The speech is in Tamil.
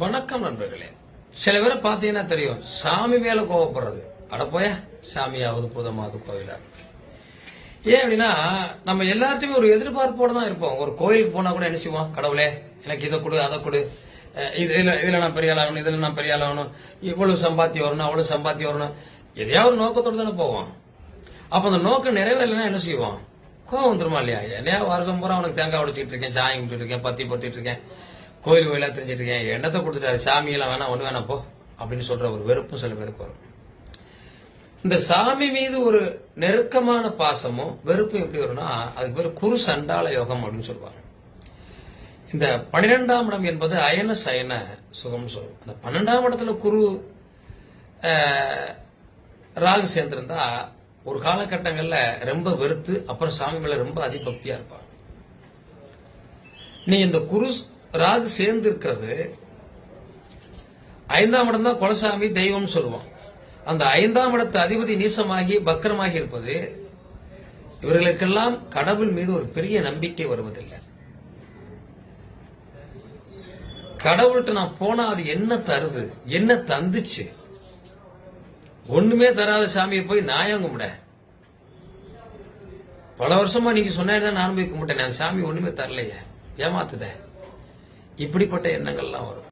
வணக்கம் நண்பர்களே. சில பேரை பார்த்தீங்கன்னா தெரியும், சாமி மேல கோவப்படுறது. அட போய சாமியாவது புதமாவது கோயிலா. ஏன் அப்படின்னா, நம்ம எல்லார்ட்டையுமே ஒரு எதிர்பார்ப்போட தான் இருப்போம். ஒரு கோயிலுக்கு போனா கூட என்ன செய்வோம், கடவுளே எனக்கு இதை கொடு அதை கொடு, இதுல நான் பெரிய ஆளாகணும், இதுல நான் பெரிய ஆளாகணும், இவ்வளவு சம்பாத்தியம் வரணும், அவ்வளவு சம்பாத்தியம் வரணும், எதையாவது ஒரு நோக்கத்தோடு தானே போவோம். அப்ப அந்த நோக்கம் நிறைவேறலைன்னா என்ன செய்வோம், கோவம் வந்துருமா இல்லையா? என்னையா வருஷம் பூரா அவனுக்கு தேங்காய் உடைச்சிட்டு இருக்கேன், சாயம் கும்பிட்டு இருக்கேன், பத்தி பொத்திட்டு இருக்கேன், கோயில் கோயிலா தெரிஞ்சிட்டு இருக்கேன், எண்ணத்தை கொடுத்துட்டாரு, சாமியெல்லாம் வேணாம், ஒண்ணு வேணாம் போ அப்படின்னு சொல்ற ஒரு வெறுப்பும் சில பேருக்கு வரும். இந்த சாமி மீது ஒரு நெருக்கமான பாசமும் வெறுப்பும் எப்படி வரும்னா, அதுக்கு பேர் குரு சண்டால யோகம் அப்படின்னு சொல்லுவாங்க. இந்த 12ஆம் இடம் என்பது அயன சயன சுகம்னு சொல்லுவோம். அந்த 12ஆம் இடத்துல குரு ராகு சேர்ந்திருந்தா ஒரு காலகட்டங்கள்ல ரொம்ப வெறுத்து அப்புறம் சாமி மேல ரொம்ப அதிபக்தியா இருப்பாங்க. நீ இந்த குரு ராகு சேர்ந்து இருக்கிறது 5ஆம் இடம் தான் குலசாமி தெய்வம் சொல்லுவோம். அந்த 5ஆம் இடத்து அதிபதி நீசமாகி பக்கரமாகி இருப்பது இவர்களுக்கெல்லாம் கடவுள் மீது ஒரு பெரிய நம்பிக்கை வருவதில்லை. கடவுள்கிட்ட நான் போனா அது என்ன தருது, என்ன தந்துச்சு, ஒண்ணுமே தராத சாமியை போய் நான் கும்பிட, பல வருஷமா நீங்க சொன்னா நானும் போய் கும்பிட்டேன், அந்த சாமி ஒண்ணுமே தரலையே, ஏமாத்துத, இப்படிப்பட்ட எண்ணங்கள்லாம் வரும்.